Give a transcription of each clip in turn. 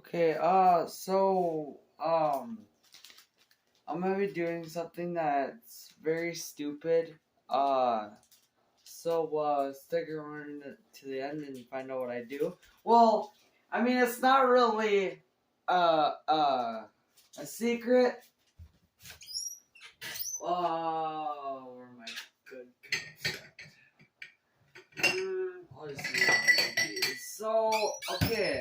Okay, I'm gonna be doing something that's very stupid. Stick around to the end and find out what I do. Well, I mean, it's not really, a secret. Oh, where are my good cups at? I'll just use these. So, okay.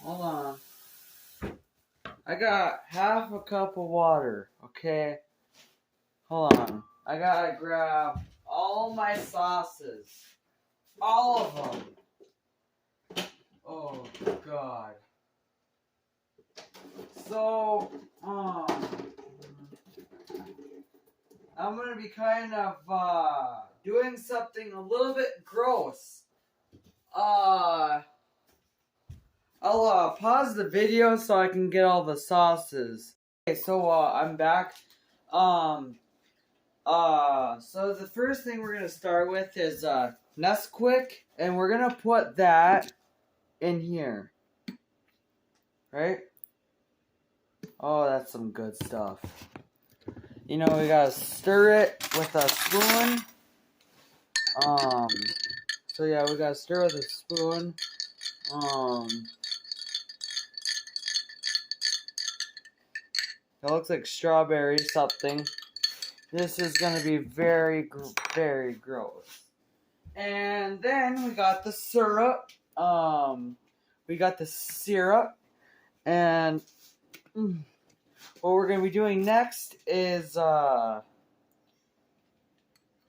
Hold on. I got half a cup of water, okay? Hold on. I gotta grab all my sauces. All of them. Oh, God. So, I'm gonna be kind of, doing something a little bit gross. I'll pause the video so I can get all the sauces. Okay, so, I'm back. So the first thing we're gonna start with is, Nesquik, and we're gonna put that in here. Right? Oh, that's some good stuff. You know, we gotta stir it with a spoon. So yeah, we gotta stir with a spoon. It looks like strawberry something. This is gonna be very, very gross. And then we got the syrup. We got the syrup. And what we're gonna be doing next is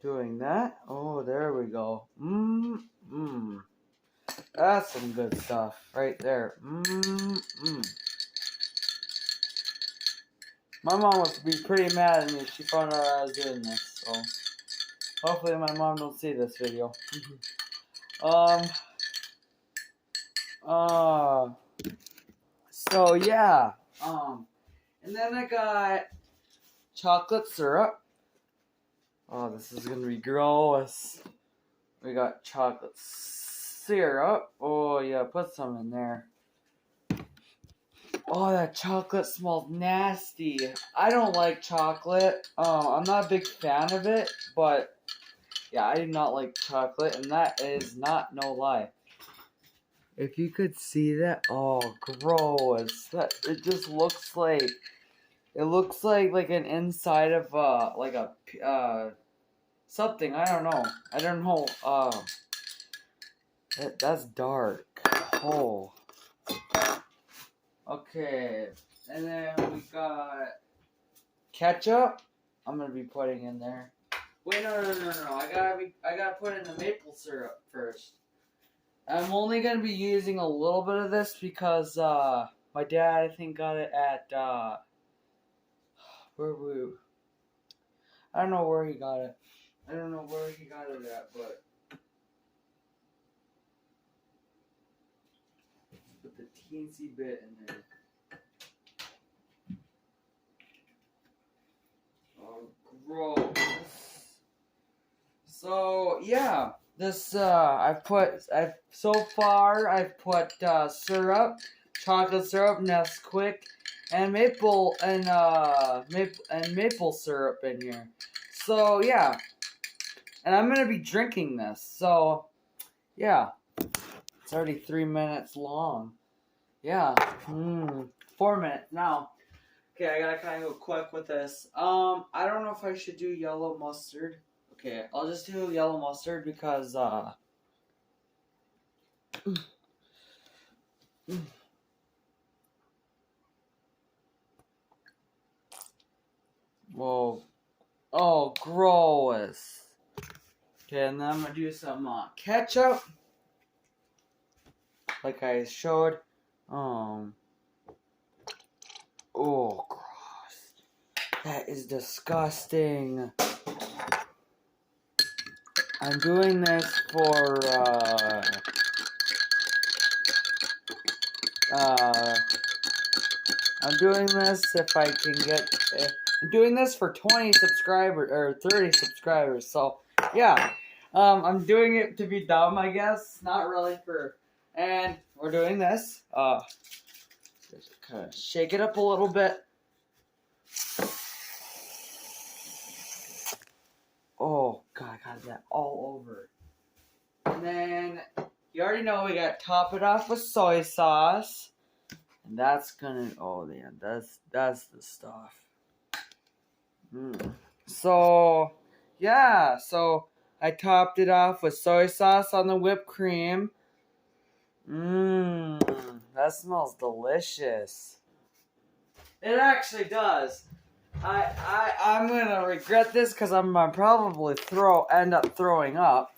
doing that. Oh, there we go. That's some good stuff right there. My mom would be pretty mad at me if she found out I was doing this. So hopefully my mom don't see this video. So yeah. And then I got chocolate syrup. Oh, this is gonna be gross. We got chocolate syrup. Oh yeah, put some in there. Oh, that chocolate smells nasty. I don't like chocolate. I'm not a big fan of it, but yeah, I do not like chocolate, and that is not no lie. If you could see that, oh, gross. It just looks like, like an inside of like a something. I don't know. That's dark. Oh. Okay, and then we got ketchup. I'm gonna be putting in there. Wait, no. I gotta put in the maple syrup first. I'm only gonna be using a little bit of this because my dad, I think, got it at I don't know where he got it. I don't know where he got it at, but let's put the teensy bit in there. Oh, gross. So yeah, this I've put syrup, chocolate syrup, Nesquik, and maple syrup in here. So yeah, and I'm gonna be drinking this. So yeah, it's already 3 minutes long. Yeah, 4 minutes now. Okay, I gotta kind of go quick with this. I don't know if I should do yellow mustard. Okay, I'll just do yellow mustard because, whoa. Oh, gross. Okay, and then I'm gonna do some, ketchup. Like I showed. Oh, gross. That is disgusting. I'm doing this for, I'm doing this if I can get, I'm doing this for 20 subscribers, or 30 subscribers, so, yeah. I'm doing it to be dumb, I guess. Not really for And we're doing this. Just kind of shake it up a little bit. Oh, God, I got that all over. And then, you already know we got to top it off with soy sauce. And that's gonna, oh, man, that's the stuff. So, yeah, so I topped it off with soy sauce on the whipped cream. That smells delicious. It actually does. I'm gonna regret this because I'm gonna probably end up throwing up.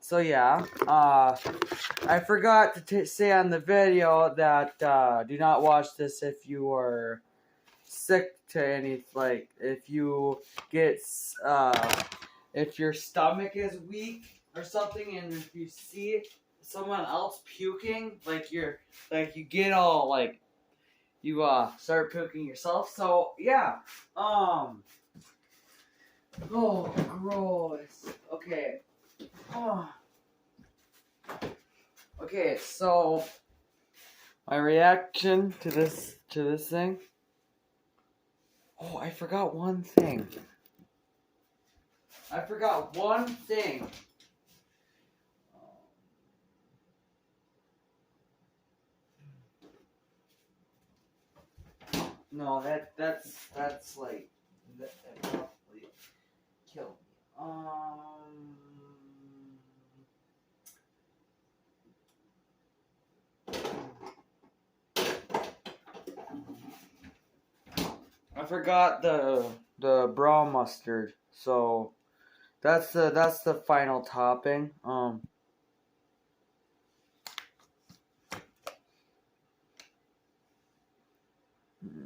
So yeah. I forgot to say on the video that do not watch this if you are sick to any, like, if you get if your stomach is weak or something, and if you see someone else puking, like you get all like you start puking yourself. So yeah. Oh, gross. Okay. Okay, so my reaction to this thing. Oh, I forgot one thing. No, that's like that probably killed me. I forgot the brown mustard. So that's the final topping.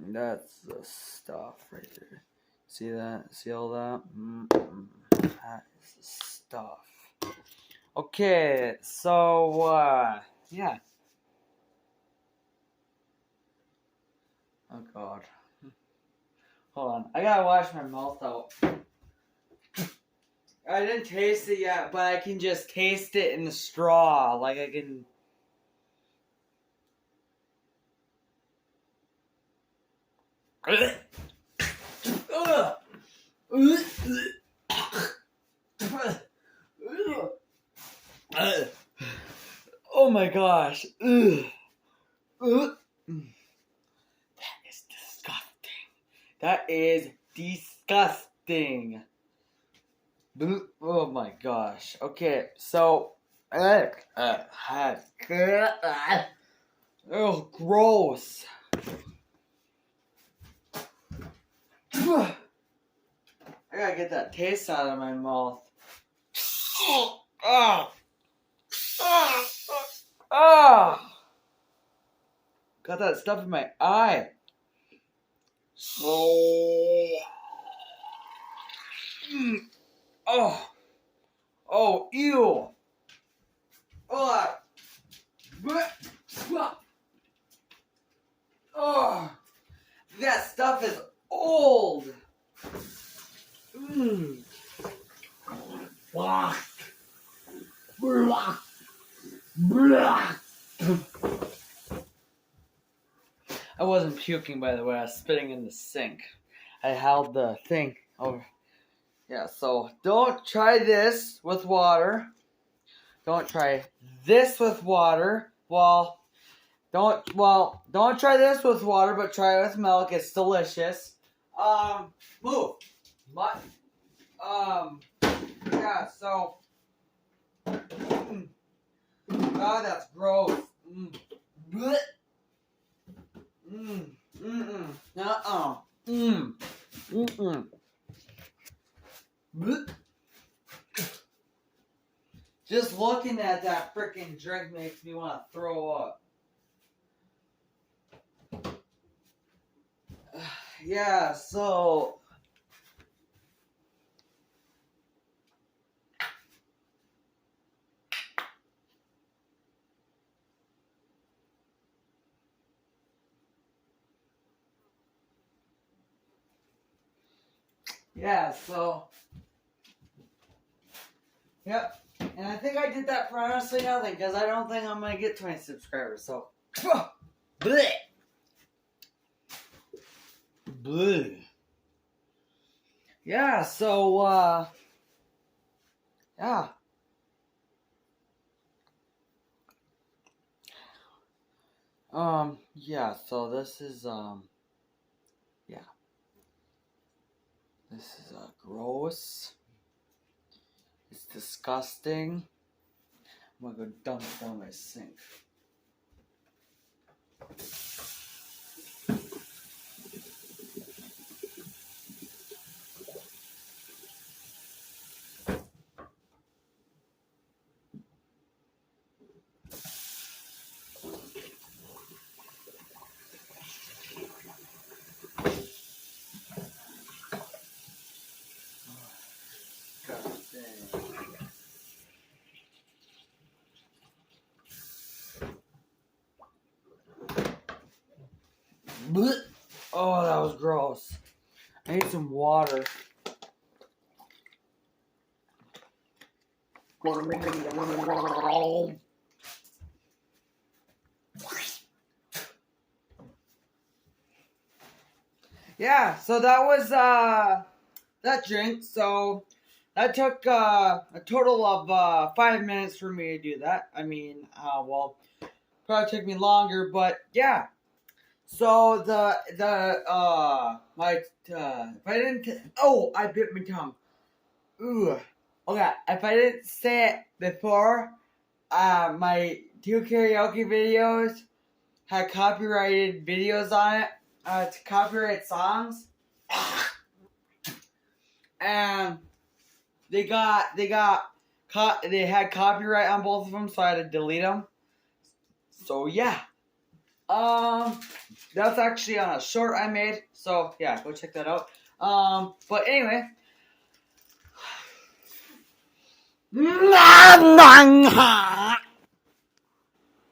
That's the stuff right there. See that? See all that? That is the stuff. Okay, so yeah. Oh God. Hold on. I gotta wash my mouth out. I didn't taste it yet, but I can just taste it in the straw. Like I can. Oh my gosh. That is disgusting. That is disgusting. Oh my gosh. Okay, so oh, gross. I gotta get that taste out of my mouth. Got that stuff in my eye. Oh, ew. That stuff is old. I wasn't puking, by the way. I was spitting in the sink. I held the thing over. Yeah, so don't try this with water. Don't try this with water. Don't try this with water, but try it with milk. It's delicious. Move. What? Yeah, so. God, that's gross. Blech. Nuh-uh. Blech. Just looking at that freaking drink makes me want to throw up. Yeah, so. Yeah, so. Yep. And I think I did that for honestly nothing, because I don't think I'm going to get 20 subscribers, so. Bleh. Bleh. Yeah, so, yeah. Yeah, so this is, yeah. This is, gross. It's disgusting. I'm gonna go dump it down my sink. Blech. Oh, that was gross. I need some water. Yeah, so that was that drink. So that took a total of 5 minutes for me to do that. I mean, well, probably took me longer, but yeah. So if I didn't I bit my tongue. Ooh. Okay, if I didn't say it before, my 2 karaoke videos had copyrighted videos on it. It's copyright songs. And they had copyright on both of them, so I had to delete them. So yeah. That's actually on a short I made, so yeah, go check that out. But anyway.